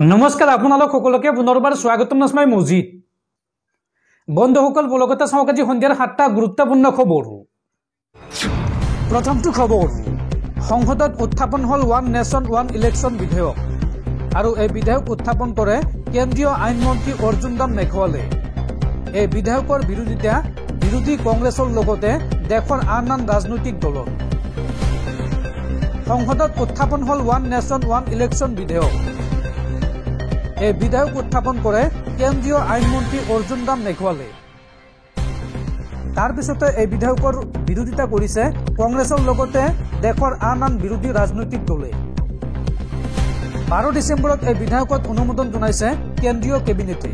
নমস্কাৰ আপোনালোক সকলোকে পুনৰবাৰ স্বাগতম জনাই মজিদ বন্ধুসকল বলগতে চাওক আজি সন্ধিয়াৰ 7টা গুৰুত্বপূৰ্ণ খবৰ। প্ৰথমটো খবৰ, সংসদত উত্থাপন হল ওৱান নেশ্যন ওৱান ইলেকশ্যন বিধেয়ক আৰু এই বিধেয়ক উত্থাপন কৰে কেন্দ্ৰীয় আইন মন্ত্ৰী অৰ্জুন ৰাম মেঘৱালে। এই বিধেয়কৰ বিৰোধী কংগ্ৰেছৰ লগতে দেশৰ আন ৰাজনৈতিক দলৰ। সংসদত উত্থাপন হল ওৱান নেশ্যন ওৱান ইলেকশ্যন বিধেয়ক। এই বিধেয়ক উত্থাপন কৰে কেন্দ্ৰীয় আইন মন্ত্ৰী অৰ্জুন ৰাম মেঘৱালে। তাৰ পিছতে এই বিধেয়কৰ বিৰোধিতা কৰিছে কংগ্ৰেছৰ লগতে দেশৰ আন বিৰোধী ৰাজনৈতিক দলে। 12 ডিচেম্বৰত এই বিধেয়কত অনুমোদন জনাইছে কেন্দ্ৰীয় কেবিনেটে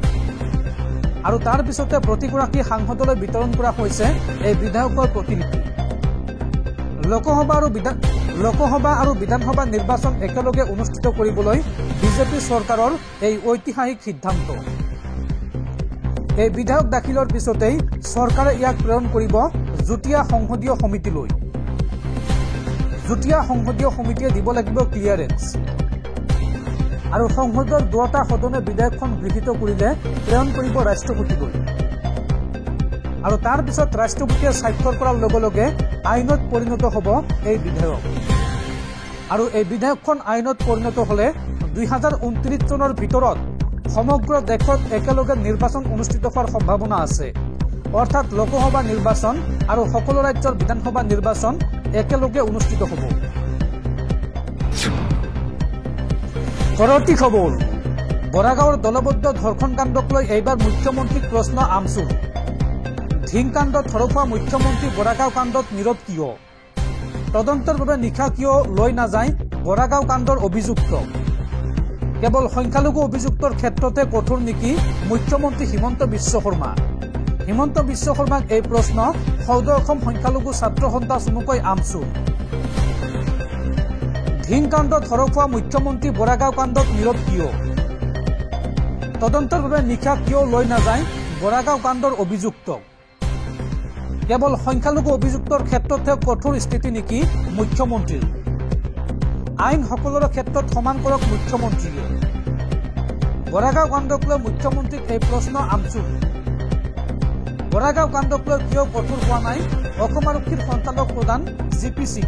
আৰু তাৰ পিছতে প্ৰতিগৰাকী সাংসদলৈ বিতৰণ কৰা হৈছে এই বিধেয়কৰ প্ৰতিলিপি। লোকসভা আৰু বিধানসভা নিৰ্বাচন একেলগে অনুষ্ঠিত কৰিবলৈ বিজেপি চৰকাৰৰ এই ঐতিহাসিক সিদ্ধান্ত। এই বিধেয়ক দাখিলৰ পিছতেই চৰকাৰে ইয়াক প্ৰেৰণ কৰিব যুটীয়া সংসদীয় সমিতিলৈ। যুটীয়া সংসদীয় সমিতিয়ে দিব লাগিব ক্লিয়াৰেন্স আৰু সংসদৰ দুটা সদনে বিধেয়কখন গৃহীত কৰিলে প্ৰেৰণ কৰিব ৰাষ্ট্ৰপতিলৈ আৰু তাৰ পিছত ৰাষ্ট্ৰপতিয়ে স্বাক্ষৰ কৰাৰ লগে লগে আইনত পৰিণত হ'ব এই বিধেয়ক। আৰু এই বিধেয়কখন আইনত পৰিণত হলে 2029 চনৰ ভিতৰত সমগ্ৰ দেশত একেলগে নিৰ্বাচন অনুষ্ঠিত হোৱাৰ সম্ভাৱনা আছে। অৰ্থাৎ লোকসভা নিৰ্বাচন আৰু সকলো ৰাজ্যৰ বিধানসভা নিৰ্বাচন একেলগে অনুষ্ঠিত হ'ব। পৰৱৰ্তী খবৰ, বৰাগাঁৱৰ দলবদ্ধ ধৰ্ষণ কাণ্ডক লৈ এইবাৰ মুখ্যমন্ত্ৰীক প্ৰশ্ন আমচুৰ। ধিংকাণ্ডত হৰফোৱা মুখ্যমন্ত্ৰী বৰাগাঁও কাণ্ডত নীৰৱ কিয়? তদন্তৰ বাবে নিশা কিয় লৈ নাযায় বৰাগাঁও কাণ্ডৰ অভিযুক্ত? কেৱল সংখ্যালঘু অভিযুক্তৰ ক্ষেত্ৰতে কঠোৰ নেকি মুখ্যমন্ত্ৰী হিমন্ত বিশ্ব শৰ্মা? হিমন্ত বিশ্ব শৰ্মাক এই প্ৰশ্ন সৌদ অসম সংখ্যালঘু ছাত্ৰ সন্থা চমুকৈ আমচুৰ। ধিংকাণ্ডত হৰফোৱা মুখ্যমন্ত্ৰী বৰাগাঁও কাণ্ডত নীৰৱ কিয়? তদন্তৰ বাবে নিশা কিয় লৈ নাযায় বৰাগাঁও কাণ্ডৰ অভিযুক্ত? কেৱল সংখ্যালঘু অভিযুক্তৰ ক্ষেত্ৰতহে কঠোৰ স্থিতি নেকি মুখ্যমন্ত্ৰীৰ? আইন সকলোৰে ক্ষেত্ৰত সমান কৰক মুখ্যমন্ত্ৰীয়ে। বৰাগাঁও কাণ্ডক লৈ মুখ্যমন্ত্ৰীক এই প্ৰশ্ন আমচুৰ। বৰাগাঁও কাণ্ডক লৈ কিয় কঠোৰ হোৱা নাই অসম আৰক্ষীৰ সঞ্চালক প্ৰধান GP সিং?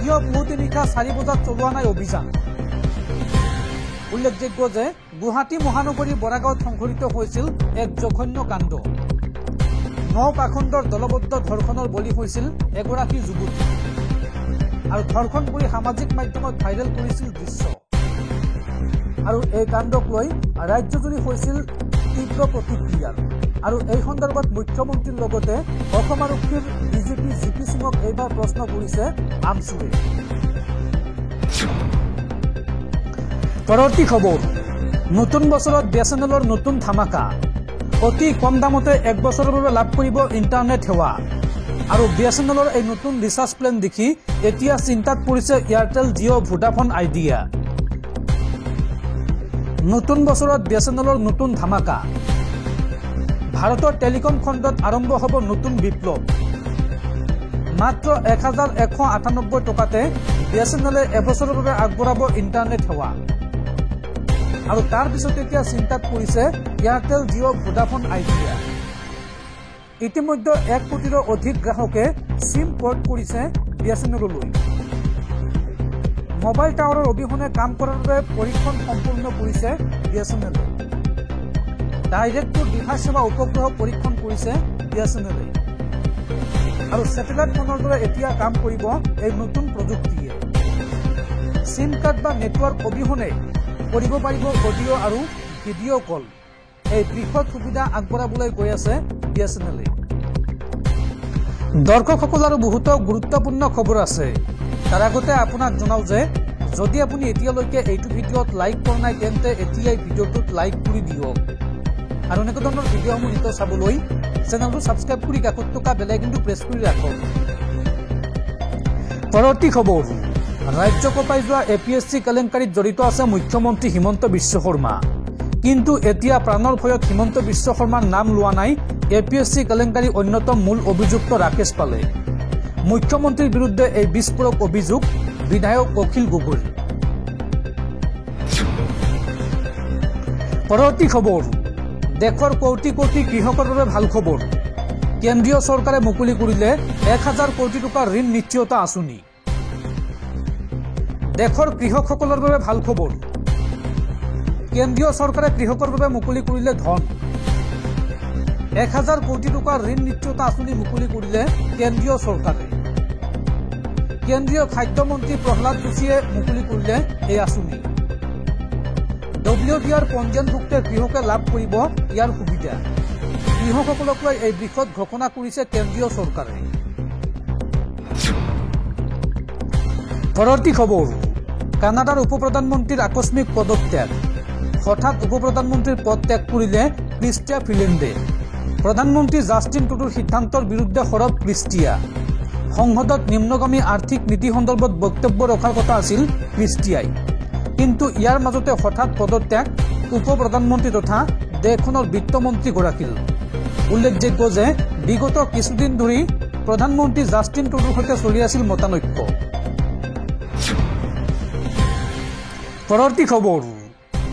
কিয় পুৱতি নিশা 4 বজাত চলোৱা নাই অভিযান? উল্লেখযোগ্য যে গুৱাহাটী মহানগৰীৰ বৰাগাঁৱত সংঘটিত হৈছিল এক জঘন্য কাণ্ড। 9 পাখণ্ডৰ দলবদ্ধ ধৰ্ষণৰ বলি হৈছিল এগৰাকী যুৱতী আৰু ধৰ্ষণ কৰি সামাজিক মাধ্যমত ভাইৰেল কৰিছিল দৃশ্য। আৰু এই কাণ্ডক লৈ ৰাজ্যজুৰি হৈছিল তীব্ৰ প্ৰতিক্ৰিয়া আৰু এই সন্দৰ্ভত মুখ্যমন্ত্ৰীৰ লগতে অসম আৰক্ষীৰ DGP GP সিঙক এইবাৰ প্ৰশ্ন কৰিছে আমচুৰে। পৰৱৰ্তী খবৰ, নতুন বছৰত BSNLৰ নতুন ধামাকা। অতি কম দামতে 1 বছৰৰ বাবে লাভ কৰিব ইণ্টাৰনেট সেৱা আৰু BSNLৰ এই নতুন ৰিচাৰ্জ প্লেন দেখি এতিয়া চিন্তাত পৰিছে এয়াৰটেল, জিঅ', ভোডাফোন, আইডিয়া। নতুন বছৰত BSNLৰ নতুন ধামাকা। ভাৰতৰ টেলিকম খণ্ডত আৰম্ভ হ'ব নতুন বিপ্লৱ। মাত্ৰ 1198 টকাতে BSNLে এবছৰৰ বাবে আগবঢ়াব ইণ্টাৰনেট সেৱা আৰু তাৰ পিছত এতিয়া চিন্তাত পৰিছে এয়াৰটেল, জিঅ', ভোডাফোন, আইডিয়া। ইতিমধ্যে 1 কোটিৰো অধিক গ্ৰাহকে সিম পৰ্ট কৰিছে BSNLলৈ। মোবাইল টাৱাৰৰ অবিহনে কাম কৰাৰ বাবে পৰীক্ষণ সম্পূৰ্ণ কৰিছে BSNLে। ডাইৰেক্ট টু ডিভাইচ সেৱা উপগ্ৰহ পৰীক্ষণ কৰিছে BSNLে আৰু ছেটেলাইট ফোনৰ দৰে এতিয়া কাম কৰিব এই নতুন প্ৰযুক্তিয়ে। সিম কাৰ্ড বা নেটৱৰ্ক অবিহনে কৰিব পাৰিব অডিঅ' আৰু ভিডিঅ' কল। এই বৃহৎ সুবিধা আগবঢ়াবলৈ গৈ আছে BSNLে। দৰ্শকসকল আৰু বহুতো গুৰুত্বপূৰ্ণ খবৰ আছে। তাৰ আগতে আপোনাক জনাও যে যদি আপুনি এতিয়ালৈকে এইটো ভিডিঅ'ত লাইক কৰা নাই তেন্তে এতিয়াই ভিডিঅ'টোত লাইক কৰি দিয়ক আৰু এনেকুৱা ধৰণৰ ভিডিঅ'সমূহ নিতৌ চাবলৈ চেনেলটো ছাবস্ক্ৰাইব কৰি কাষত থকা বেল আইকনটো প্ৰেছ কৰি ৰাখক। পৰৱৰ্তী খবৰ, ৰাজ্য কঁপাই যোৱা APSC কেলেংকাৰীত জড়িত আছে মুখ্যমন্ত্ৰী হিমন্ত বিশ্ব শৰ্মা। কিন্তু এতিয়া প্ৰাণৰ ভয়ত হিমন্ত বিশ্ব শৰ্মাৰ নাম লোৱা নাই APSC কেলেংকাৰী অন্যতম মূল অভিযুক্ত ৰাকেশ পালে। মুখ্যমন্ত্ৰীৰ বিৰুদ্ধে এই বিস্ফোৰক অভিযোগ বিধায়ক অখিল গগৈৰ। পৰৱৰ্তী খবৰ দেশৰ কোটি কোটি কৃষকৰ বাবে ভাল খবৰ কেন্দ্ৰীয় চৰকাৰে মুকলি কৰিলে 1000 কোটি টকাৰ ঋণ নিশ্চয়তা আঁচনি দেশৰ কৃষকসকলৰ বাবে ভাল খবৰ কেন্দ্ৰীয় চৰকাৰে কৃষকৰ বাবে মুকলি কৰিলে ধন 1000 কোটি টকাৰ ঋণ নিশ্চয়তা আঁচনি মুকলি কৰিলে কেন্দ্ৰীয় চৰকাৰে কেন্দ্ৰীয় খাদ্য মন্ত্ৰী প্ৰহ্লাদ যোশীয়ে মুকলি কৰিলে এই আঁচনি WPR পঞ্জীয়নভুক্ত কৃষকে লাভ কৰিব ইয়াৰ সুবিধা কৃষকসকলক লৈ এই বিষয়ত ঘোষণা কৰিছে কেন্দ্ৰীয় চৰকাৰে পৰৱৰ্তী খবৰ কানাডাৰ উপ প্ৰধানমন্ত্ৰীৰ আকস্মিক পদত্যাগ হঠাৎ উপ প্ৰধানমন্ত্ৰীৰ পদ ত্যাগ কৰিলে ক্ৰিষ্টিয়া ফ্ৰিলেণ্ডে প্ৰধানমন্ত্ৰী জাষ্টিন ট্ৰুডোৰ সিদ্ধান্তৰ বিৰুদ্ধে সৰব ক্ৰিষ্টিয়া সংসদত নিম্নগামী আৰ্থিক নীতি সন্দৰ্ভত বক্তব্য ৰখাৰ কথা আছিল ক্ৰিষ্টিয়াই কিন্তু ইয়াৰ মাজতে হঠাৎ পদত্যাগ উপ প্ৰধানমন্ত্ৰী তথা দেশখনৰ বিত্তমন্ত্ৰীগৰাকীৰ উল্লেখযোগ্য যে বিগত কিছুদিন ধৰি প্ৰধানমন্ত্ৰী জাষ্টিন ট্ৰুডোৰ সৈতে চলি আছিল মতানৈক্য পৰৱৰ্তী খবৰ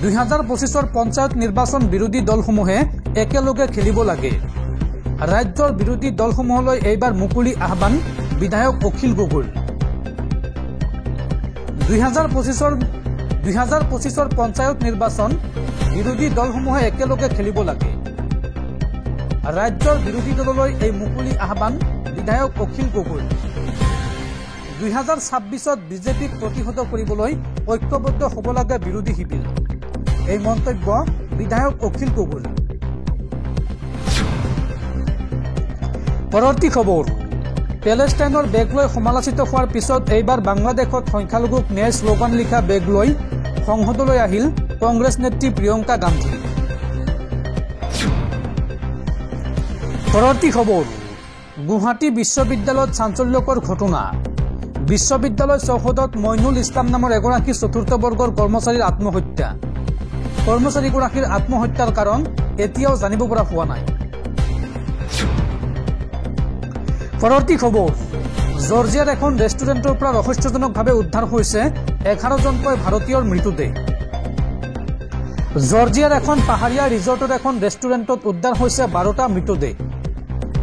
2025 পঞ্চায়ত নিৰ্বাচন বিৰোধী দলসমূহে একেলগে খেলিব লাগে ৰাজ্যৰ বিৰোধী দলসমূহলৈ এইবাৰ মুকলি আহ্বান বিধায়ক অখিল গগৈৰ 2025 পঞ্চায়ত নিৰ্বাচন বিৰোধী দলসমূহে একেলগে খেলিব লাগে ৰাজ্যৰ বিৰোধী দললৈ এই মুকলি আহ্বান বিধায়ক অখিল গগৈৰ 2026 বিজেপিক প্ৰতিহত কৰিবলৈ ঐক্যবদ্ধ হ'ব লাগে বিৰোধী শিবিৰ এই মন্তব্য বিধায়ক অখিল গগৈৰ পৰৱৰ্তী খবৰ পেলেষ্টাইনৰ বেগ লৈ সমালোচিত হোৱাৰ পিছত এইবাৰ বাংলাদেশত সংখ্যালঘুক ন্যায় শ্লোগান লিখা বেগ লৈ সংসদলৈ আহিল কংগ্ৰেছ নেত্ৰী প্ৰিয়ংকা গান্ধী পৰৱৰ্তী খবৰ গুৱাহাটী বিশ্ববিদ্যালয়ত চাঞ্চল্যকৰ ঘটনা বিশ্ববিদ্যালয় চৌহদত মইনুল ইছলাম নামৰ এগৰাকী চতুৰ্থ বৰ্গৰ কৰ্মচাৰীৰ আত্মহত্যা কৰ্মচাৰীগৰাকীৰ আত্মহত্যাৰ কাৰণ এতিয়াও জানিব পৰা হোৱা নাই পৰৱৰ্তী খবৰ জৰ্জিয়াৰ এখন ৰেষ্টুৰেণ্টৰ পৰা ৰহস্যজনকভাৱে উদ্ধাৰ হৈছে 11জনকৈ ভাৰতীয়ৰ মৃতদেহ জৰ্জিয়াৰ এখন পাহাৰীয়া ৰিজৰ্টৰ এখন ৰেষ্টুৰেণ্টত উদ্ধাৰ হৈছে 12টা মৃতদেহ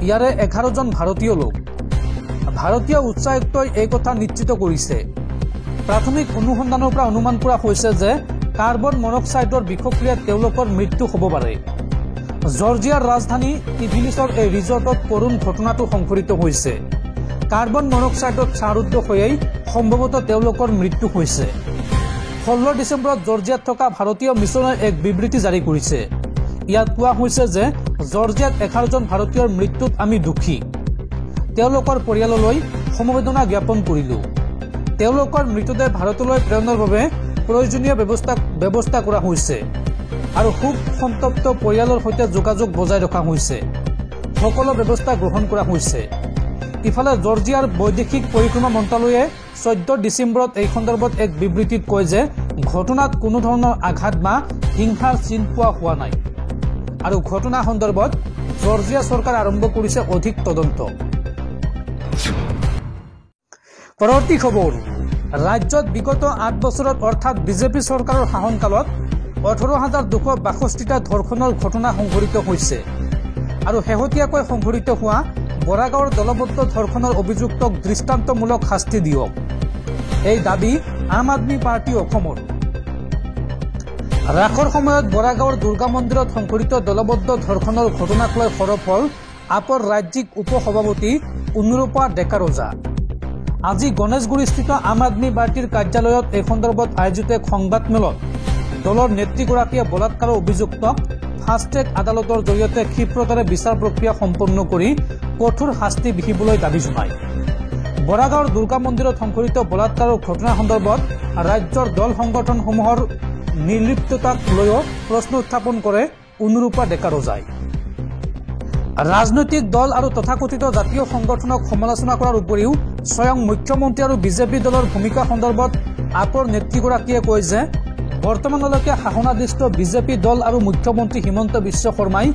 ইয়াৰে 11জন ভাৰতীয় লোক ভাৰতীয় উচ্চায়ুক্তই এই কথা নিশ্চিত কৰিছে প্ৰাথমিক অনুসন্ধানৰ পৰা অনুমান কৰা হৈছে যে কাৰ্বন মনক্সাইডৰ বিষক্ৰিয়াত তেওঁলোকৰ মৃত্যু হ'ব পাৰে জৰ্জিয়াৰ ৰাজধানী টিভিলিছৰ এই ৰিজৰ্টত কৰুণ ঘটনাটো সংঘটিত হৈছে কাৰ্বন মনক্সাইডত চাৰুদ্ধ হৈয়েই সম্ভৱতঃ তেওঁলোকৰ মৃত্যু হৈছে 16 ডিচেম্বৰত জৰ্জিয়াত থকা ভাৰতীয় মিছনে এক বিবৃতি জাৰি কৰিছে ইয়াত কোৱা হৈছে যে জৰ্জিয়াত 11জন ভাৰতীয়ৰ মৃত্যুত আমি দুখী তেওঁলোকৰ পৰিয়াললৈ সমবেদনা জ্ঞাপন কৰিলো তেওঁলোকৰ মৃতদেহ ভাৰতলৈ প্ৰেৰণৰ বাবে প্ৰয়োজনীয় ব্যৱস্থা কৰা হৈছে আৰু খুব সন্তপ্ত পৰিয়ালৰ সৈতে যোগাযোগ বজাই ৰখা হৈছে সকলো ব্যৱস্থা গ্ৰহণ কৰা হৈছে ইফালে জৰ্জিয়াৰ বৈদেশিক পৰিক্ৰমা মন্ত্ৰালয়ে 14 ডিচেম্বৰত এই সন্দৰ্ভত এক বিবৃতিত কয় যে ঘটনাত কোনো ধৰণৰ আঘাত বা হিংসাৰ চিন পোৱা হোৱা নাই আৰু ঘটনা সন্দৰ্ভত জৰ্জিয়া চৰকাৰ আৰম্ভ কৰিছে অধিক তদন্ত পৰৱৰ্তী খবৰ ৰাজ্যত বিগত 8 বছৰত অৰ্থাৎ বিজেপি চৰকাৰৰ শাসনকালত 18,262টা ধৰ্ষণৰ ঘটনা সংঘটিত হৈছে আৰু শেহতীয়াকৈ সংঘটিত হোৱা বৰাগাঁৱৰ দলবদ্ধ ধৰ্ষণৰ অভিযুক্তক দৃষ্টান্তমূলক শাস্তি দিয়ক এই দাবী আম আদমি পাৰ্টি অসমৰ ৰাসৰ সময়ত বৰাগাঁৱৰ দুৰ্গা মন্দিৰত সংঘটিত দলবদ্ধ ধৰ্ষণৰ ঘটনাক লৈ সৰব হ'ল আপৰ ৰাজ্যিক উপ সভাপতি অনুৰূপা ডেকা ৰজা আজি গণেশগুৰিস্থিত আম আদমি পাৰ্টিৰ কাৰ্যালয়ত এই সন্দৰ্ভত আয়োজিত এক সংবাদমেলত দলৰ নেত্ৰীগৰাকীয়ে বলাৎকাৰৰ অভিযুক্তক ফাষ্ট ট্ৰেক আদালতৰ জৰিয়তে ক্ষীপ্ৰতাৰে বিচাৰ প্ৰক্ৰিয়া সম্পন্ন কৰি কঠোৰ শাস্তি বিহিবলৈ দাবী জনায় বৰাগাঁৱৰ দুৰ্গা মন্দিৰত সংঘটিত বলাৎকাৰৰ ঘটনা সন্দৰ্ভত ৰাজ্যৰ দল সংগঠনসমূহৰ নিৰ্লিপ্ততাক লৈও প্ৰশ্ন উত্থাপন কৰে অনুৰূপা ডেকা ৰজাই ৰাজনৈতিক দল আৰু তথাকথিত জাতীয় সংগঠনক সমালোচনা কৰাৰ উপৰিও স্বয়ং মুখ্যমন্ত্ৰী আৰু বিজেপি দলৰ ভূমিকা সন্দৰ্ভত আপৰ নেত্ৰীগৰাকীয়ে কয় যে বৰ্তমানলৈকে শাসনাধিষ্ঠ বিজেপি দল আৰু মুখ্যমন্ত্ৰী হিমন্ত বিশ্ব শৰ্মাই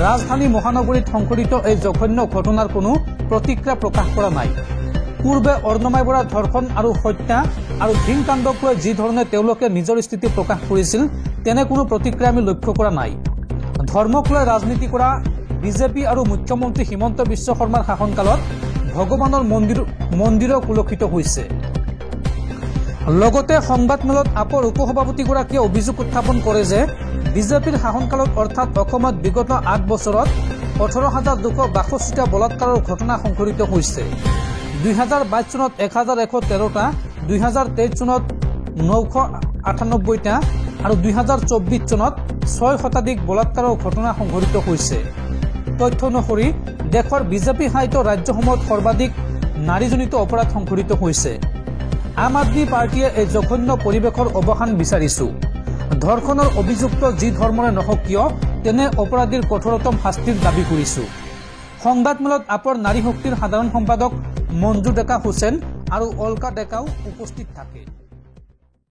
ৰাজধানী মহানগৰীত সংঘটিত এই জঘন্য ঘটনাৰ কোনো প্ৰতিক্ৰিয়া প্ৰকাশ কৰা নাই পূৰ্বে অৰ্ণমাই বৰাৰ ধৰ্ষণ আৰু হত্যা আৰু ধিংকাণ্ডক লৈ যি ধৰণে তেওঁলোকে নিজৰ স্থিতি প্ৰকাশ কৰিছিল তেনে কোনো প্ৰতিক্ৰিয়া আমি লক্ষ্য কৰা নাই। ধৰ্মক লৈ ৰাজনীতি কৰা বিজেপি আৰু মুখ্যমন্ত্ৰী হিমন্ত বিশ্ব শৰ্মাৰ শাসনকালত ভগৱানৰ মন্দিৰো কুলসিত হৈছে। লগতে সংবাদমেলত আপৰ উপসভাপতিগৰাকীয়ে অভিযোগ উত্থাপন কৰে যে বিজেপিৰ শাসনকালত অৰ্থাৎ অসমত বিগত 8 বছৰত 18,262টা বলাৎকাৰৰ ঘটনা সংঘটিত হৈছে। 2022 চনত 1,113টা, 2023 চনত 998টা আৰু 2024 চনত 6 শতাধিক বলাৎকাৰৰ ঘটনা সংঘটিত হৈছে। তথ্য অনুসৰি দেশৰ বিজেপি শাসিত ৰাজ্যসমূহত সৰ্বাধিক নাৰীজনিত অপৰাধ সংঘটিত হৈছে। আম আদমি পাৰ্টিয়ে এই জঘন্য পৰিৱেশৰ অৱসান বিচাৰিছো। ধৰ্ষণৰ অভিযুক্ত যি ধৰ্মৰে নহওক কিয় তেনে অপৰাধীৰ কঠোৰতম শাস্তিৰ দাবী কৰিছো। সংবাদমেলত আপৰ নাৰী শক্তিৰ সাধাৰণ সম্পাদক মঞ্জু ডেকা হুছেইন আৰু অলকা ডেকাও উপস্থিত থাকে।